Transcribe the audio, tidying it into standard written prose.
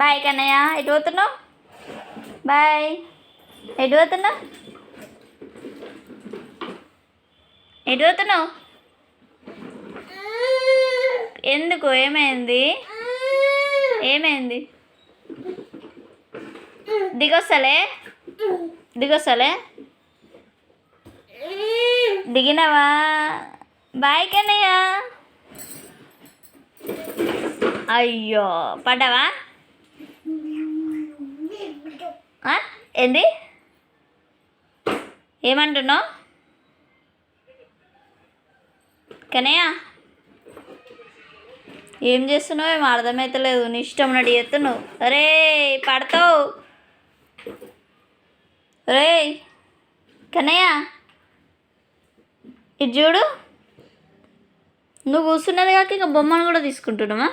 Bye Kannayya, ఎటు పోతున్నావు? Bye, ఎటు పోతున్నావు? ఎటు పోతున్నావు? ఎందుకు? ఏమైంది? ఏమైంది? దిగొస్తలే, దిగొస్తలే. దిగినవా? బాయ్ కన్నయ్య. అయ్యో, పడ్డావా? ఏంది? ఏమంటున్నావు కన్నయ్య? ఏం చేస్తున్నావు? ఏమో అర్థమవుతలేదు. నీ ఇష్టం నడి ఎత్తున్నావు. అరే పడతావు. రే కన్నయ్య, ఇది చూడు. నువ్వు కూర్చున్నది కాక ఇంకా బొమ్మను కూడా తీసుకుంటున్నావా?